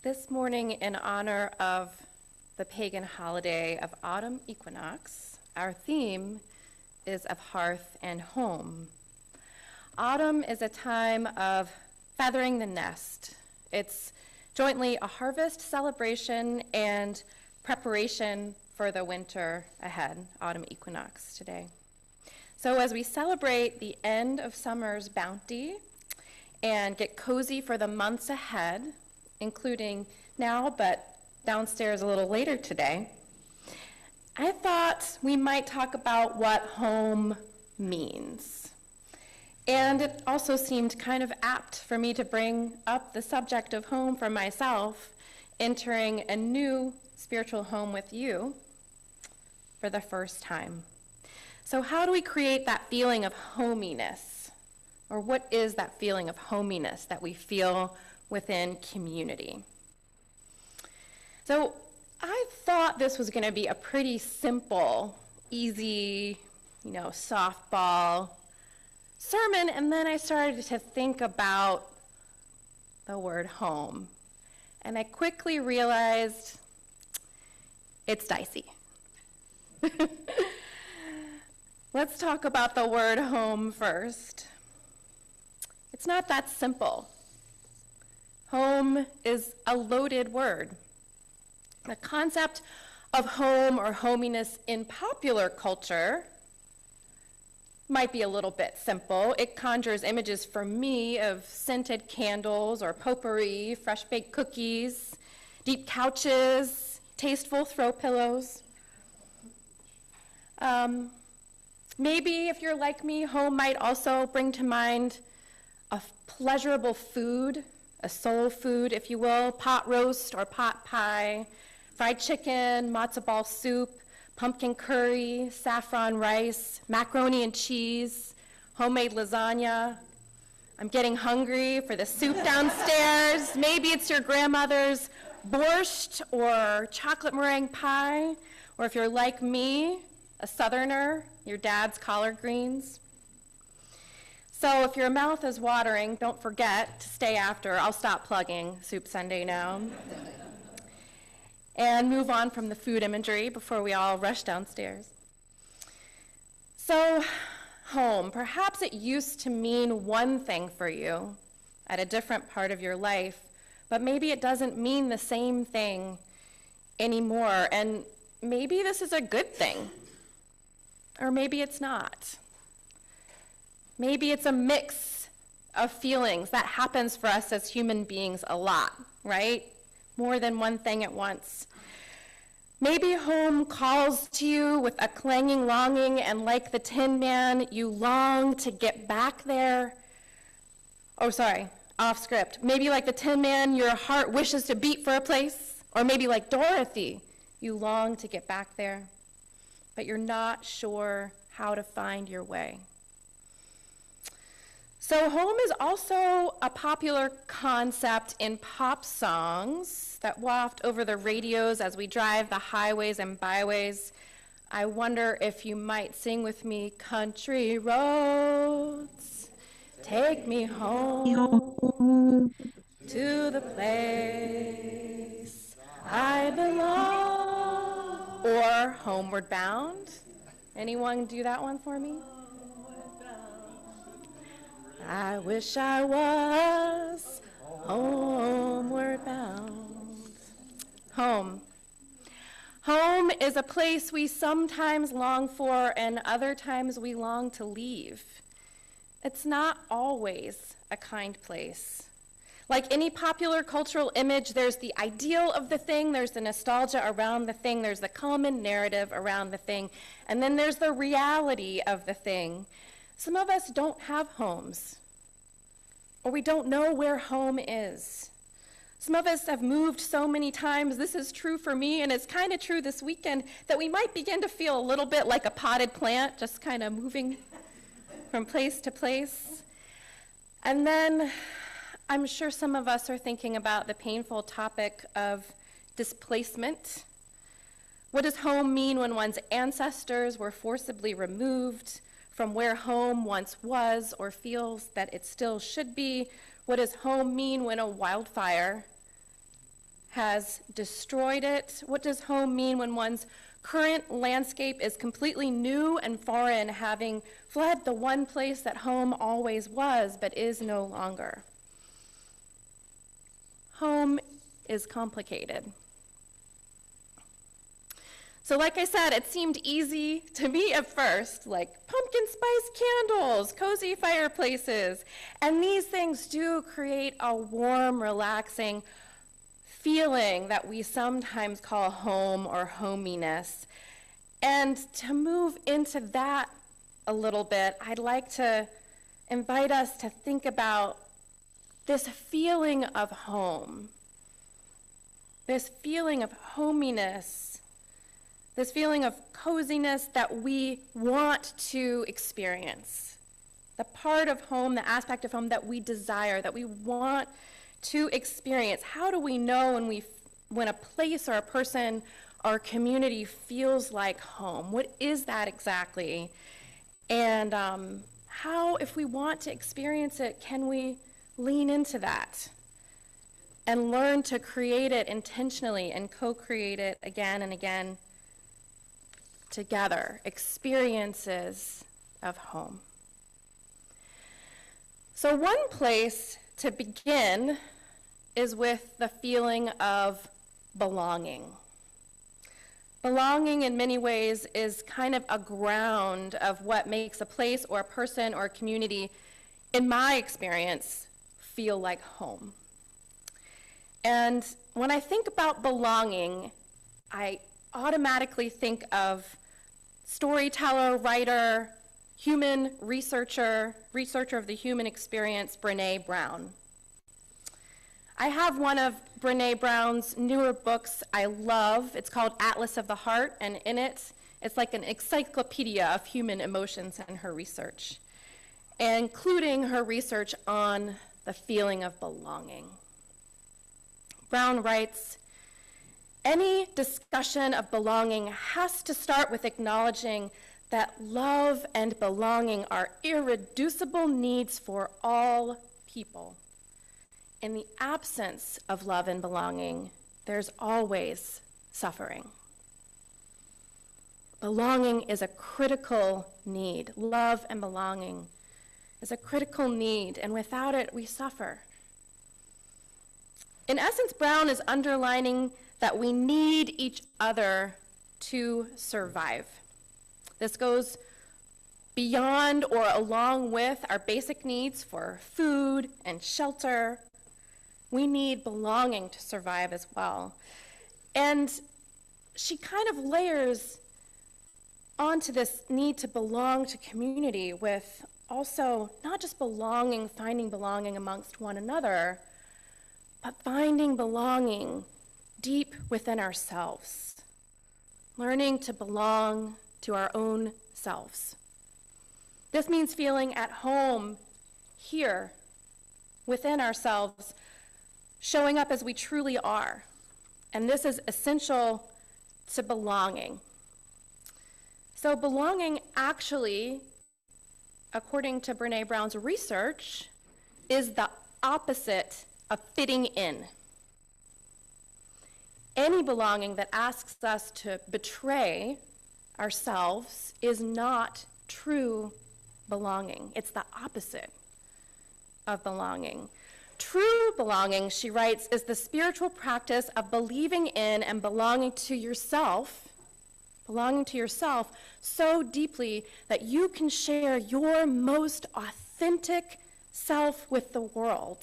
This morning, in honor of the pagan holiday of autumn equinox, our theme is of hearth and home. Autumn is a time of feathering the nest. It's jointly a harvest celebration and preparation for the winter ahead, autumn equinox today. So as we celebrate the end of summer's bounty and get cozy for the months ahead, including now, but downstairs a little later today, I thought we might talk about what home means. And it also seemed kind of apt for me to bring up the subject of home for myself, entering a new spiritual home with you for the first time. So how do we create that feeling of hominess? Or what is that feeling of hominess that we feel within community? So I thought this was going to be a pretty simple, easy, softball sermon, and then I started to think about the word home. And I quickly realized it's dicey. Let's talk about the word home first. It's not that simple. Home is a loaded word. The concept of home or hominess in popular culture might be a little bit simple. It conjures images for me of scented candles or potpourri, fresh-baked cookies, deep couches, tasteful throw pillows. Maybe if you're like me, home might also bring to mind a pleasurable food, a soul food, if you will, pot roast or pot pie, fried chicken, matzo ball soup, pumpkin curry, saffron rice, macaroni and cheese, homemade lasagna. I'm getting hungry for the soup downstairs. Maybe it's your grandmother's borscht or chocolate meringue pie, or if you're like me, a southerner, your dad's collard greens. So if your mouth is watering, don't forget to stay after. I'll stop plugging Soup Sunday now. And move on from the food imagery before we all rush downstairs. So, home. Perhaps it used to mean one thing for you at a different part of your life, but maybe it doesn't mean the same thing anymore. And maybe this is a good thing, or maybe it's not. Maybe it's a mix of feelings. That happens for us as human beings a lot, right? More than one thing at once. Maybe home calls to you with a clanging longing, and like the Tin Man, you long to get back there. Oh, sorry, off script. Maybe like the Tin Man, your heart wishes to beat for a place. Or maybe like Dorothy, you long to get back there, but you're not sure how to find your way. So home is also a popular concept in pop songs that waft over the radios as we drive the highways and byways. I wonder if you might sing with me, country roads, take me home to the place I belong. Or Homeward Bound. Anyone do that one for me? I wish I was homeward bound. Home. Home is a place we sometimes long for and other times we long to leave. It's not always a kind place. Like any popular cultural image, there's the ideal of the thing, there's the nostalgia around the thing, there's the common narrative around the thing, and then there's the reality of the thing. Some of us don't have homes, or we don't know where home is. Some of us have moved so many times, this is true for me, and it's kind of true this weekend, that we might begin to feel a little bit like a potted plant, just kind of moving from place to place. And then I'm sure some of us are thinking about the painful topic of displacement. What does home mean when one's ancestors were forcibly removed from where home once was or feels that it still should be? What does home mean when a wildfire has destroyed it? What does home mean when one's current landscape is completely new and foreign, having fled the one place that home always was but is no longer? Home is complicated. So like I said, it seemed easy to me at first, like pumpkin spice candles, cozy fireplaces, and these things do create a warm, relaxing feeling that we sometimes call home or hominess. And to move into that a little bit, I'd like to invite us to think about this feeling of home, this feeling of hominess, this feeling of coziness that we want to experience. The part of home, the aspect of home that we desire, that we want to experience. How do we know when a place or a person or a community feels like home? What is that exactly? And how, if we want to experience it, can we lean into that and learn to create it intentionally and co-create it again and again together, experiences of home. So one place to begin is with the feeling of belonging. Belonging in many ways is kind of a ground of what makes a place or a person or a community, in my experience, feel like home. And when I think about belonging, I automatically think of storyteller, writer, human researcher of the human experience, Brené Brown. I have one of Brené Brown's newer books I love. It's called Atlas of the Heart, and in it, it's like an encyclopedia of human emotions and her research, including her research on the feeling of belonging. Brown writes, "Any discussion of belonging has to start with acknowledging that love and belonging are irreducible needs for all people. In the absence of love and belonging, there's always suffering." Belonging is a critical need. Love and belonging is a critical need, and without it, we suffer. In essence, Brown is underlining that we need each other to survive. This goes beyond or along with our basic needs for food and shelter. We need belonging to survive as well. And she kind of layers onto this need to belong to community with also not just belonging, finding belonging amongst one another, but finding belonging deep within ourselves, learning to belong to our own selves. This means feeling at home here within ourselves, showing up as we truly are. And this is essential to belonging. So belonging actually, according to Brené Brown's research, is the opposite of fitting in. Any belonging that asks us to betray ourselves is not true belonging. It's the opposite of belonging. True belonging, she writes, is the spiritual practice of believing in and belonging to yourself so deeply that you can share your most authentic self with the world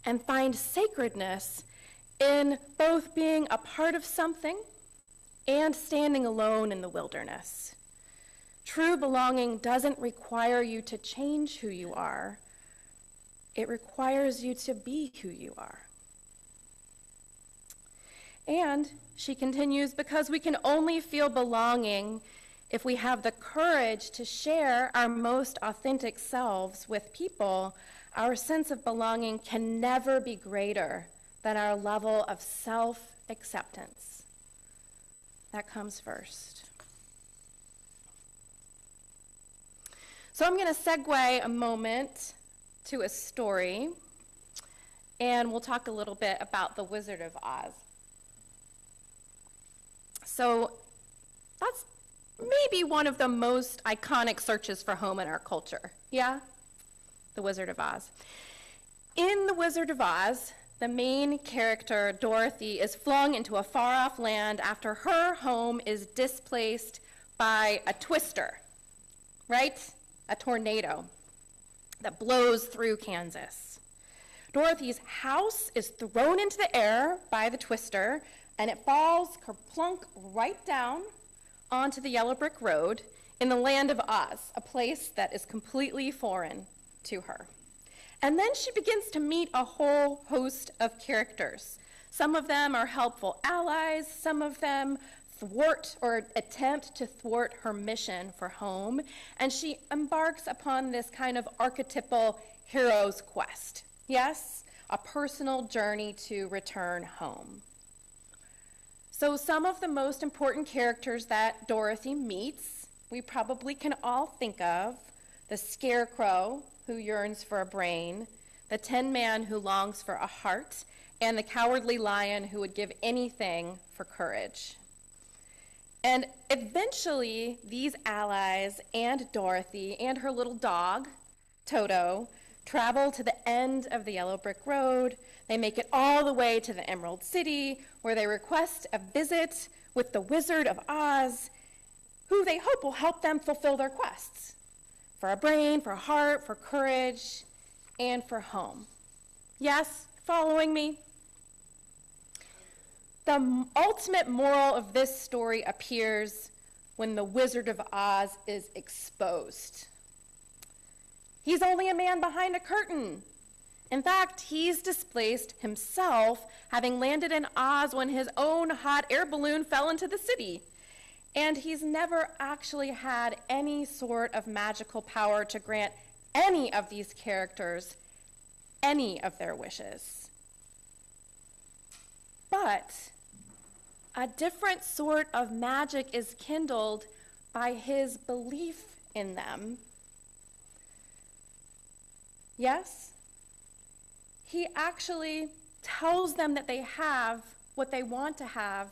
and find sacredness in both being a part of something and standing alone in the wilderness. True belonging doesn't require you to change who you are. It requires you to be who you are. And she continues, because we can only feel belonging if we have the courage to share our most authentic selves with people. Our sense of belonging can never be greater than our level of self-acceptance. That comes first. So I'm going to segue a moment to a story, and we'll talk a little bit about the Wizard of Oz. So that's maybe one of the most iconic searches for home in our culture. Yeah? The Wizard of Oz. In The Wizard of Oz, the main character, Dorothy, is flung into a far-off land after her home is displaced by a twister, right? A tornado that blows through Kansas. Dorothy's house is thrown into the air by the twister, and it falls kerplunk right down onto the yellow brick road in the land of Oz, a place that is completely foreign to her. And then she begins to meet a whole host of characters. Some of them are helpful allies, some of them thwart or attempt to thwart her mission for home, and she embarks upon this kind of archetypal hero's quest. Yes, a personal journey to return home. So some of the most important characters that Dorothy meets, we probably can all think of: the Scarecrow, who yearns for a brain, the Tin Man who longs for a heart, and the Cowardly Lion who would give anything for courage. And eventually, these allies and Dorothy and her little dog, Toto, travel to the end of the yellow brick road. They make it all the way to the Emerald City, where they request a visit with the Wizard of Oz, who they hope will help them fulfill their quests for a brain, for a heart, for courage, and for home. Yes, following me? The ultimate moral of this story appears when the Wizard of Oz is exposed. He's only a man behind a curtain. In fact, he's displaced himself, having landed in Oz when his own hot air balloon fell into the city. And he's never actually had any sort of magical power to grant any of these characters any of their wishes. But a different sort of magic is kindled by his belief in them. Yes? He actually tells them that they have what they want to have,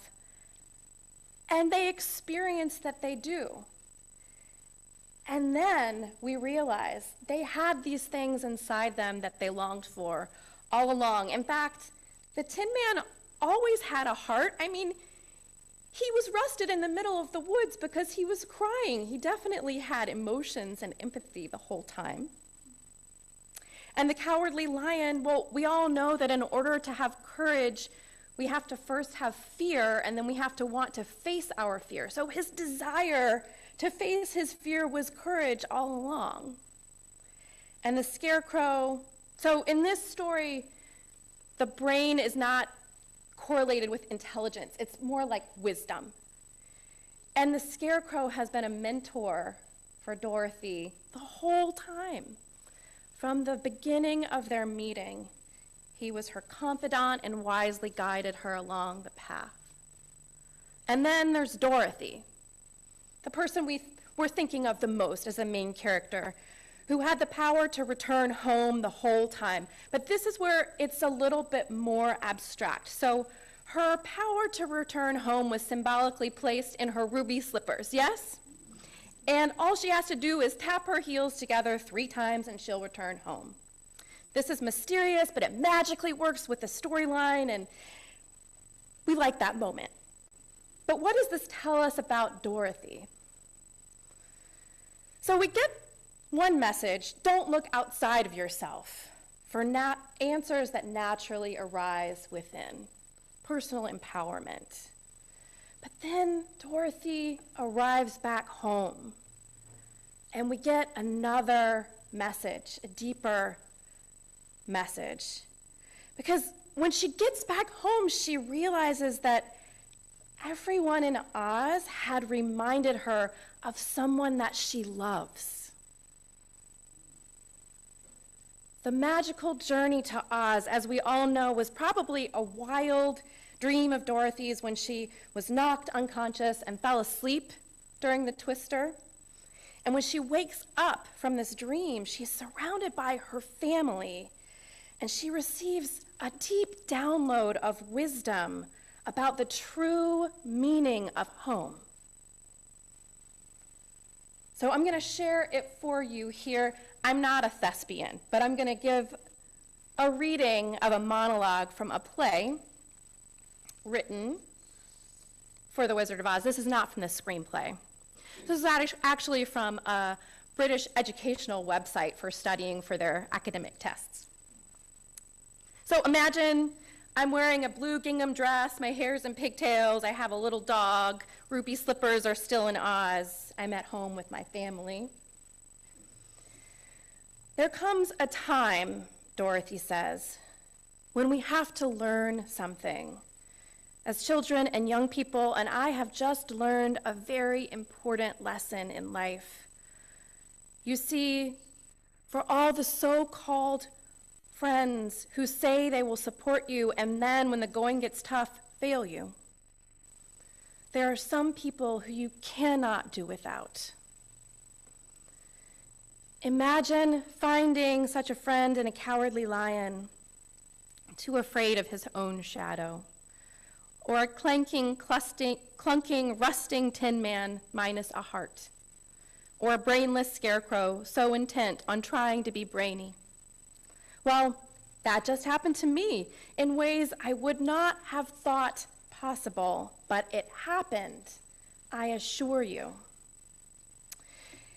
and they experience that they do. And then we realize they had these things inside them that they longed for all along. In fact, the Tin Man always had a heart. I mean, he was rusted in the middle of the woods because he was crying. He definitely had emotions and empathy the whole time. And the Cowardly Lion, well, we all know that in order to have courage, we have to first have fear, and then we have to want to face our fear. So his desire to face his fear was courage all along. And the Scarecrow, so in this story, the brain is not correlated with intelligence. It's more like wisdom. And the Scarecrow has been a mentor for Dorothy the whole time. From the beginning of their meeting, he was her confidant and wisely guided her along the path. And then there's Dorothy, the person we're thinking of the most as a main character, who had the power to return home the whole time. But this is where it's a little bit more abstract. So her power to return home was symbolically placed in her ruby slippers, yes? And all she has to do is tap her heels together 3 times and she'll return home. This is mysterious, but it magically works with the storyline, and we like that moment. But what does this tell us about Dorothy? So we get one message: don't look outside of yourself for answers that naturally arise within. Personal empowerment. But then Dorothy arrives back home, and we get another message, a deeper message. Because when she gets back home, she realizes that everyone in Oz had reminded her of someone that she loves. The magical journey to Oz, as we all know, was probably a wild dream of Dorothy's when she was knocked unconscious and fell asleep during the twister. And when she wakes up from this dream, she's surrounded by her family, and she receives a deep download of wisdom about the true meaning of home. So I'm going to share it for you here. I'm not a thespian, but I'm going to give a reading of a monologue from a play written for The Wizard of Oz. This is not from the screenplay. This is actually from a British educational website for studying for their academic tests. So imagine I'm wearing a blue gingham dress, my hair's in pigtails, I have a little dog, ruby slippers are still in Oz, I'm at home with my family. There comes a time, Dorothy says, when we have to learn something. As children and young people, and I have just learned a very important lesson in life. You see, for all the so-called friends who say they will support you and then when the going gets tough, fail you, there are some people who you cannot do without. Imagine finding such a friend in a cowardly lion, too afraid of his own shadow, or a clunking, rusting tin man minus a heart, or a brainless scarecrow so intent on trying to be brainy. Well, that just happened to me in ways I would not have thought possible, but it happened, I assure you.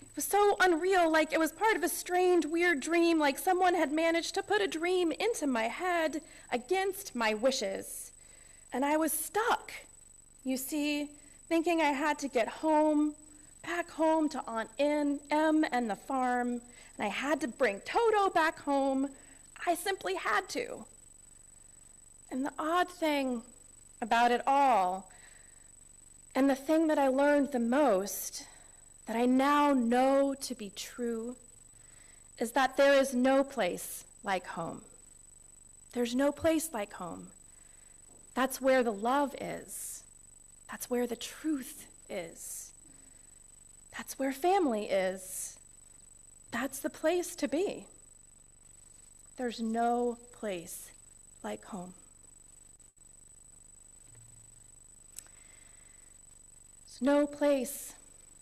It was so unreal, like it was part of a strange, weird dream, like someone had managed to put a dream into my head against my wishes. And I was stuck, you see, thinking I had to get home, back home to Aunt Em and the farm, and I had to bring Toto back home. I simply had to. And the odd thing about it all, and the thing that I learned the most, that I now know to be true, is that there is no place like home. There's no place like home. That's where the love is. That's where the truth is. That's where family is. That's the place to be. There's no place like home. There's no place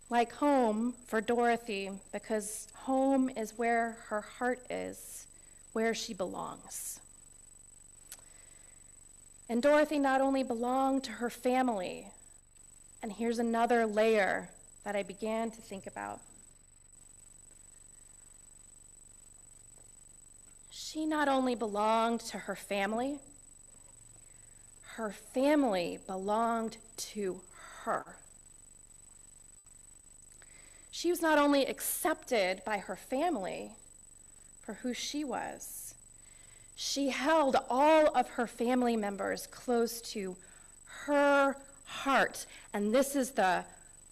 like home for Dorothy because home is where her heart is, where she belongs. And Dorothy not only belonged to her family, and here's another layer that I began to think about. She not only belonged to her family belonged to her. She was not only accepted by her family for who she was, she held all of her family members close to her heart. And this is the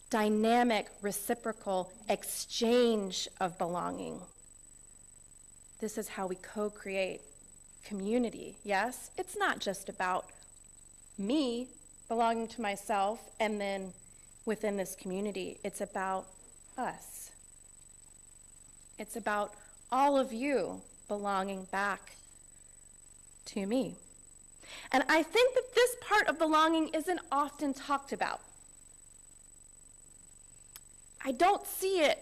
dynamic, reciprocal exchange of belonging. This is how we co-create community, yes? It's not just about me belonging to myself and then within this community. It's about us. It's about all of you belonging back to me. And I think that this part of belonging isn't often talked about. I don't see it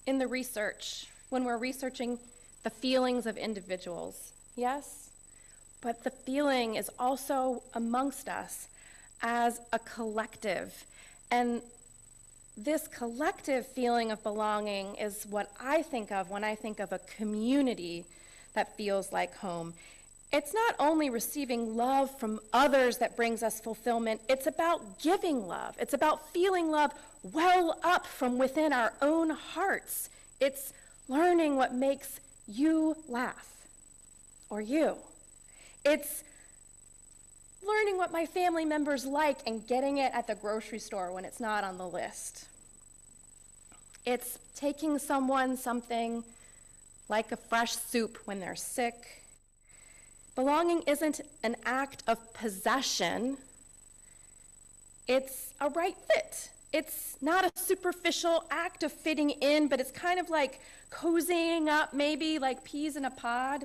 in the research when we're researching the feelings of individuals, yes? But the feeling is also amongst us as a collective. And this collective feeling of belonging is what I think of when I think of a community that feels like home. It's not only receiving love from others that brings us fulfillment, it's about giving love. It's about feeling love well up from within our own hearts. It's learning what makes you laugh, or you. It's learning what my family members like and getting it at the grocery store when it's not on the list. It's taking someone something like a fresh soup when they're sick. Belonging isn't an act of possession. It's a right fit. It's not a superficial act of fitting in, but it's kind of like cozying up, maybe like peas in a pod,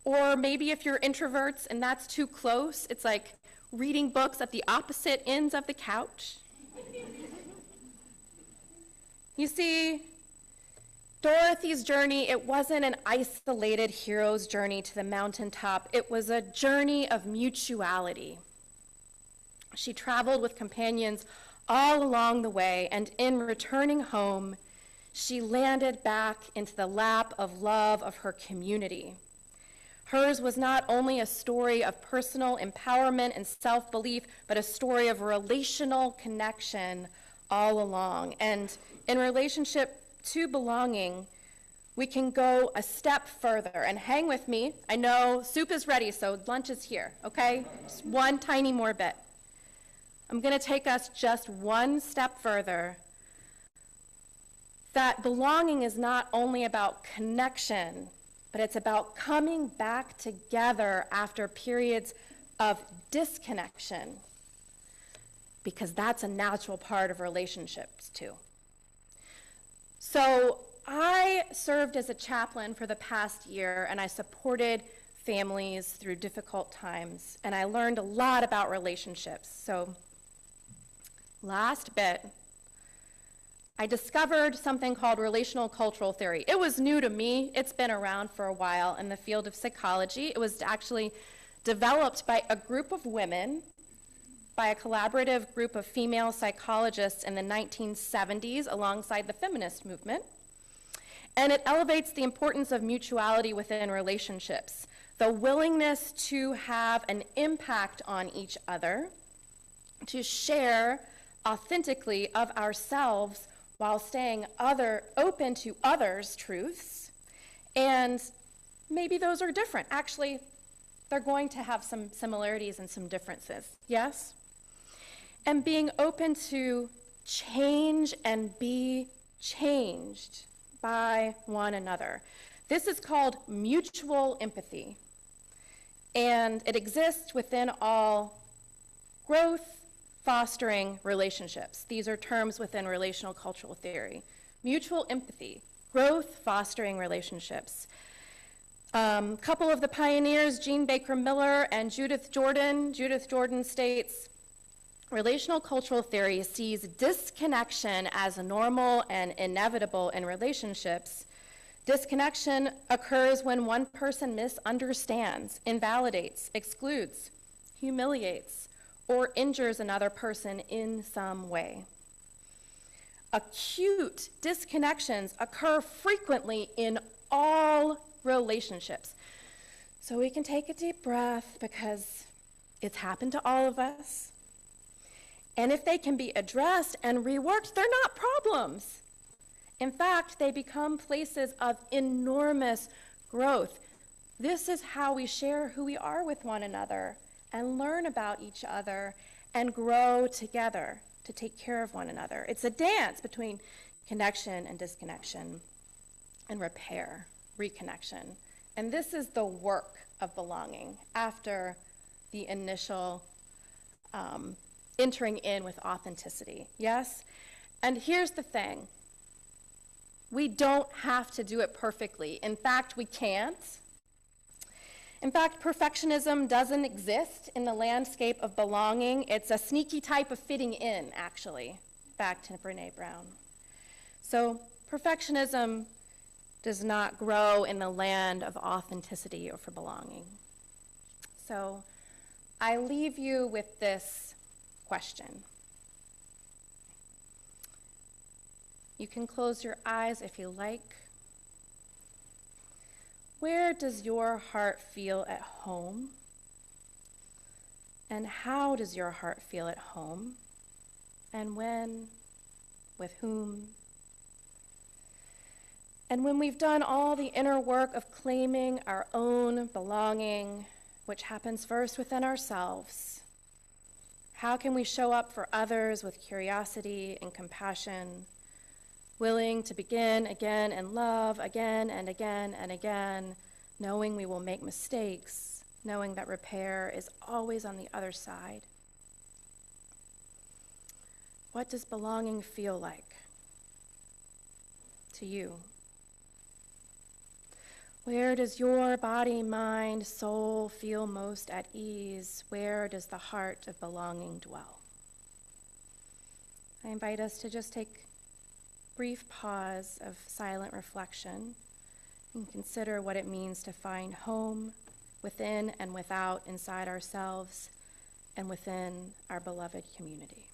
Or maybe if you're introverts and that's too close, it's like reading books at the opposite ends of the couch. You see, Dorothy's journey, it wasn't an isolated hero's journey to the mountaintop. It was a journey of mutuality. She traveled with companions all along the way, and in returning home, she landed back into the lap of love of her community. Hers was not only a story of personal empowerment and self-belief, but a story of relational connection all along. And in relationship to belonging, we can go a step further. And hang with me. I know soup is ready, so lunch is here, okay? Just one tiny more bit. I'm going to take us just one step further. That belonging is not only about connection, but it's about coming back together after periods of disconnection, because that's a natural part of relationships too. So I served as a chaplain for the past year, and I supported families through difficult times, and I learned a lot about relationships. So last bit, I discovered something called relational cultural theory. It was new to me. It's been around for a while in the field of psychology. It was actually developed by a group of women, by a collaborative group of female psychologists in the 1970s alongside the feminist movement. And it elevates the importance of mutuality within relationships, the willingness to have an impact on each other, to share authentically of ourselves while staying open to others' truths. And maybe those are different. Actually, they're going to have some similarities and some differences, yes? And being open to change and be changed by one another. This is called mutual empathy. And it exists within all growth fostering relationships. These are terms within relational cultural theory. Mutual empathy, growth fostering relationships. Couple of the pioneers, Jean Baker Miller and Judith Jordan. Judith Jordan states, relational cultural theory sees disconnection as normal and inevitable in relationships. Disconnection occurs when one person misunderstands, invalidates, excludes, humiliates, or injures another person in some way. Acute disconnections occur frequently in all relationships. So we can take a deep breath because it's happened to all of us. And if they can be addressed and reworked, they're not problems. In fact, they become places of enormous growth. This is how we share who we are with one another and learn about each other and grow together to take care of one another. It's a dance between connection and disconnection and repair, reconnection. And this is the work of belonging after the initial entering in with authenticity, yes? And here's the thing. We don't have to do it perfectly. In fact, we can't. In fact, perfectionism doesn't exist in the landscape of belonging. It's a sneaky type of fitting in, actually, back to Brené Brown. So perfectionism does not grow in the land of authenticity or for belonging. So I leave you with this question. You can close your eyes if you like. Where does your heart feel at home? And how does your heart feel at home? And when? With whom? And when we've done all the inner work of claiming our own belonging, which happens first within ourselves, how can we show up for others with curiosity and compassion, willing to begin again and love again and again and again, knowing we will make mistakes, knowing that repair is always on the other side? What does belonging feel like to you? Where does your body, mind, soul feel most at ease? Where does the heart of belonging dwell? I invite us to just take a brief pause of silent reflection and consider what it means to find home within and without, inside ourselves and within our beloved community.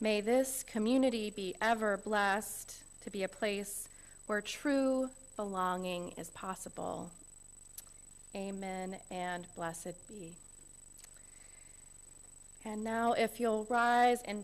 May this community be ever blessed to be a place where true belonging is possible. Amen and blessed be. And now if you'll rise and